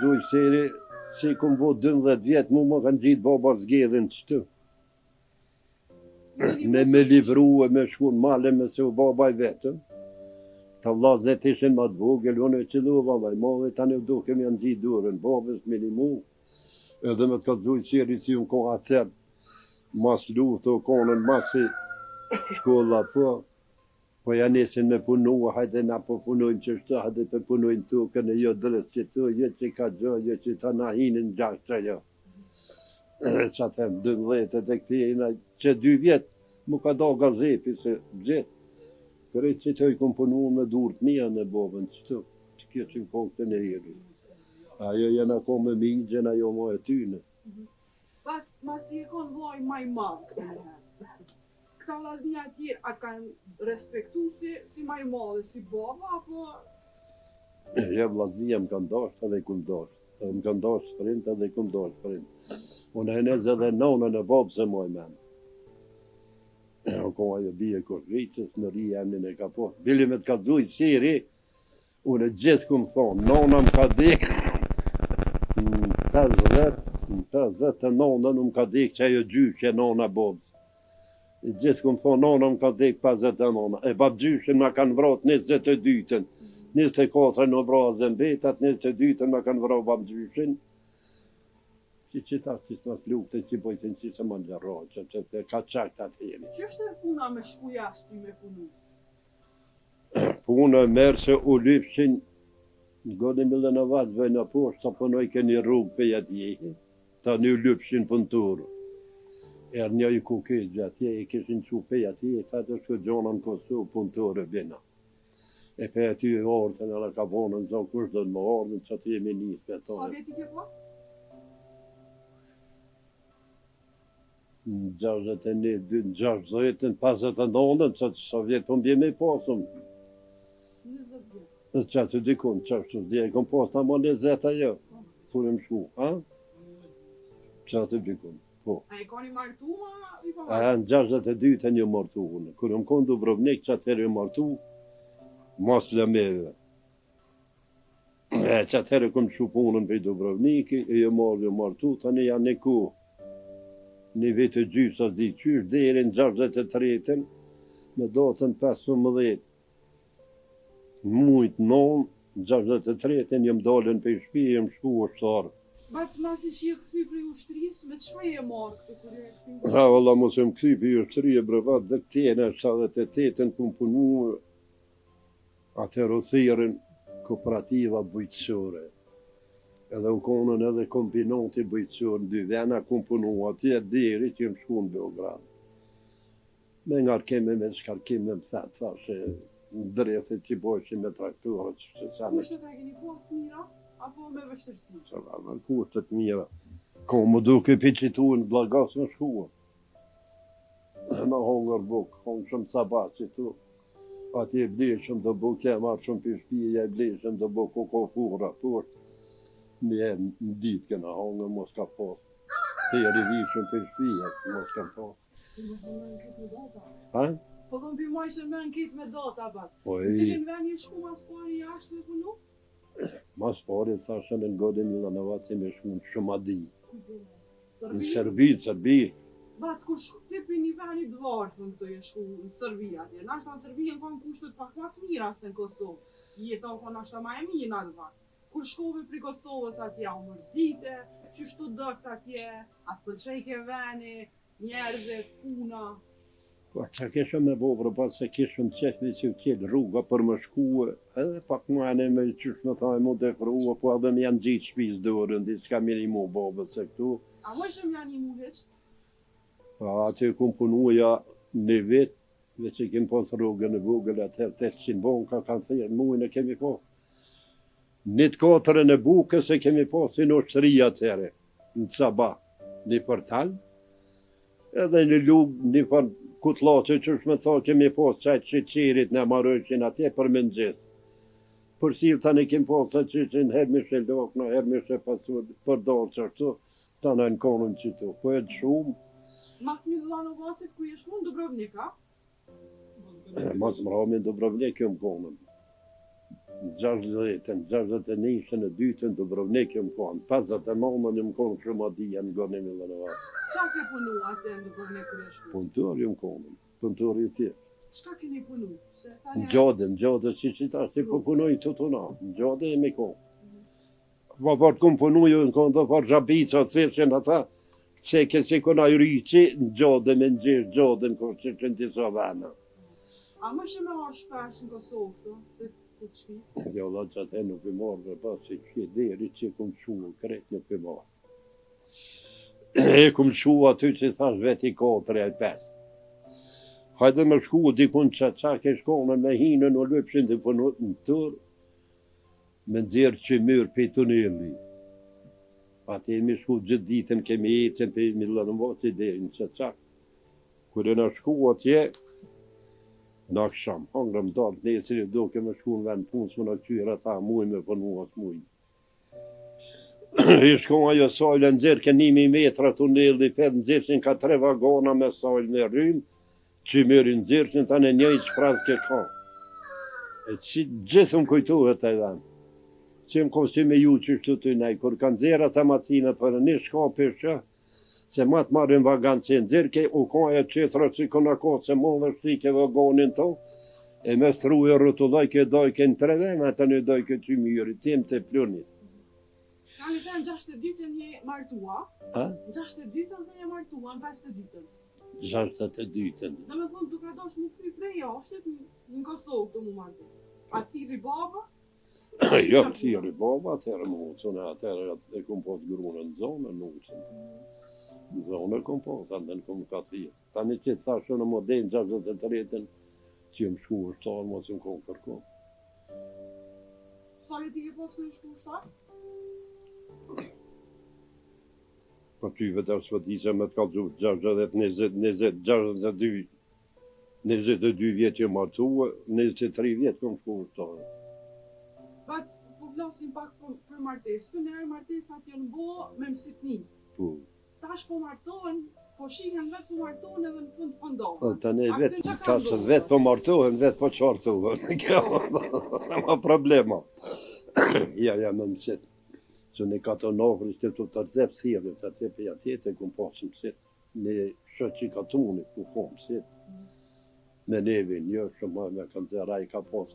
Duj seri, si kom bo 12 vjetë, mu më kanë gjitë baba zgjedhin qëtë. Me livru e me shku në male me se u baba i vetëm. Ta vllaznet ishin ma të vogël, unë e qëllu baba i madhe, tani u duke me janë gjitë durën, babës minimu. Edhe me të ka duj seri si unë koha cërë, mas lutë o konën, mas i shkolla po. Po ja nisin me punu, hajde na po punojmë që shtë, hajde po punojmë tukën e jo dërës që tu, jo që ka gjo, jo që ta na hinin gjashtë që jo. Që atëm 12 e këti e që 2 vjetë, mu ka da gazepi se gjithë. Kërë që të i kom punu me durët mija në bobën që tu, që kjo që më kohë të në jeri. Ajo jena ko me migjën, ajo mo e tyne. Mas i e konë vloj maj madhë. Këta vllaznia tjerë, atë kanë respektu si maj madhe, si baba, apo... Ja, vllaznia më kanë dasht edhe kum dasht. Më kanë dasht shprint edhe kum dasht shprint. Unë e nëzë edhe nonën e babë se moj men. Ko ajo bije Korricës, në ri emnin e ka po. Bili me të ka dhujt siri, unë e gjithë kum thonë, nona më ka dikë, në 50 të nonën më ka dikë që ajo gjyqe nona babës. Gjithë këmë thonë, nona më ka dhekë 50 e nona. E bab gjyshin më kanë vrat 22-ën. 24 në vra zëmbetat, 22-ën më kanë vra bab gjyshin. Që ta luftën që bojtën që se më gjërra, që ka qakt atë jemi. Që është e puna me shku jashtë me punu? Puna merë se u lypshin, godi millën e vatë bëjnë në poshtë, sa punoj këni rrugë për jatjehi. Ta një lypshin punturë. Erë një i kukizë atje, i kishin qupej atje, ta të shko gjona në Kosovë, punëtore bina. E pe aty e ordën, edhe ka vonën, zonë kush do në më ordën, që aty jemi njës për tonë. Sa vjeti ke pas? 61, 60, 59, sa vjetë po mbje me pasëm. 20 vjetë. Që aty dikun, që ashtu zdje, kom pas ta më 20 ajo, kur e më shku, ha? Që aty dikun. A e ka një martu ma i pa martu? Në 62 e një martu unë. Kërë më konë Dubrovnik që atëherë e martu, mas lëmeve. Që atëherë këmë që punën për Dubrovniki, e jë martu, tani janë një ku. Një vitë gjysë as di qysh, deri në 63-ën, me datën 15. Mujtë non, 63-ën, jëmë dalën për shpi, jëmë shku o shtarë. Batë masi që je këthy për ushtrisë, me qëma je marrë këtë kërë e këthy? Ha, valla, mos e më këthy për ushtrisë, brevat, dhe këtjene, 78-ën, këmë punu atë rothirin kooperativa bujqësore. Edhe u konën edhe kombinati bujqësore, në 2 vena këmë punu atje, deri që jëmë shku në Beograd. Me ngarkime, me shkarkime, më thëtë, thashe, në drejse që bojshin me traktorët, që sa në... Kushtet e keni pas mira? Apo me vështërsi? Kushtet mira. Ko më duke piqitu në blagas në shkua. Në hongër buk, hongë shumë sabat që tu. Ati e bleshëm dhe buk, e marë shumë për shpije, e bleshëm dhe buk, o ko fura, poshtë. Në ditë këna hongër, mos ka pas. Te e rivishëm për shpije, mos ka pas. Ha? Po kom për majshën me në kitë me data, bat. Po Në cilin ven një shku mas pari jashtë me punu? Mas pari, thashën në godin një në vatë me shku në Shumadi. Në Serbi. Batë, kur shku për një veni dvartë në të shku në Serbi atje. Nashta në Serbi në kanë kushtet pak ma të mira se në Kosovë. Jeta po nashta ma e mirë në atë vatë. Kur shkove për Kosovës atje, u mërzite, që shtu dëkt atje, atë pëlqejke veni, njerëzit, puna. Po, që kishëm me bobrë, pas se kishëm qefni që kjellë rruga për më shkue, edhe pak muane me qysh me thaj mu dekrua, po edhe me janë gjitë shpis dorën, di që ka minimu bobët se këtu. A më ishëm janë një mu veç? Pa, aty kum punuja një vit, veç që kem pas rrugën e vogël, atër 800 bonka kanë thirë, mujnë e kemi pas. Një të 4 e bukës e kemi pas në ushtëria atëre, në Sabah, një portal, edhe një lugë, një për kutlace që është me tha kemi pas qajtë shqeqirit në marrëshin atje për më nëgjith. Për silë tani kem pas që që në herë Michel Dokna, herë Michel Pasur, për dalë që ashtu, ta në konën që tu. Po e të shumë. Mas Milanovacit ku jesh mu në Dubrovnik, a? Mas mrami në Dubrovnik jëmë konën. 60, 61 në dytën Dubrovnik jam konë, 59 jam konë Shromadia në Gornji Milanovac. Qa ke punu atë në Dubrovnik kur e shku? Punëtor jam konë, punëtor i tjerë. Çka keni punu? Në gjode, si që ta, si po punoj të tona, në gjode e me konë. Po për të kumë punu ju në konë, do për zhabica të theshen ata, që se kona i rriqi, në gjode me në gjithë gjode në kërë që në disa vena. A më shë me marrë shpesh në Kosovë këto, të shpisë? Jo, la që atë nuk i marrë, dhe pas që që deri që kumë shuë, kretë nuk i marrë. E kumë shuë aty që thash veti 4 e 5. Hajde me shku dikun që ke shkone me hinën o lëpshin dhe punot në tërë, me nëzirë që mërë për tuneli. Ati e mi shku gjithë ditën kemi ecën për Milanovaci dhe në që. Kër e në shku atje, në aksham, hangrëm dalë, nesër e do keme shku në vend punës më në qyra ta muj me punu as muj. I shku ajo sajlë nëzirë ke 1000 metra tuneli, për nëzirësin ka 3 vagona me sajlë me rrymë, që mërë nëzirësin të në njëjtë shpras ke ka. E që gjithë më kujtuhet e vend. Që më kosti me ju që shtu të nej, kur kanë zera të macina për një shka përshë, se ma të marrin vaganë se nëzirë, ke u kaja qetra që këna ka se më dhe shtike vaganin to, e me thruje rëtulloj dojke në 3 vena, të në dojke që mjëri, tim të plunit. Ka një të në 62-ën një martua, A? në 62-ën dhe një martua, në 52-ën. 62-ën. Dhe me thonë, duka dosh më kuj prej jashtet në Kosovë të mu martu. A tiri baba? Jo, tiri baba, atërë më ucën, atërë e kom pas grunën në zonë, në ucën. Në zonë e kom pas, atë në kom ka thirë. Ta një që të thashë në modern 63-ën, që më shku ushtarë, mos më kom kërkom. Sa veti ke pas kërë shku ushtarë? Po ty vetë shpëtisë me të kalëzu 22 vjetë që martua, 23 vjetë kom shku ushtarë. Batë, po flasim pak për martesë. Të njerë martesat janë bo me mësitni. Po. Tash po martohen, po shihen vetë po martohen edhe në fund po ndohen. Të ne vetë po martohen, vetë po qartohen. Kjo ma problema. Ja, me mësit. Që ne ka të nofrës të të rëzep sirë, të të për jatjetë e kumë pasë mësit. Ne shë që ka tunit, ku kom mësit. Me neve një, shumë me kanë zera i ka pasë.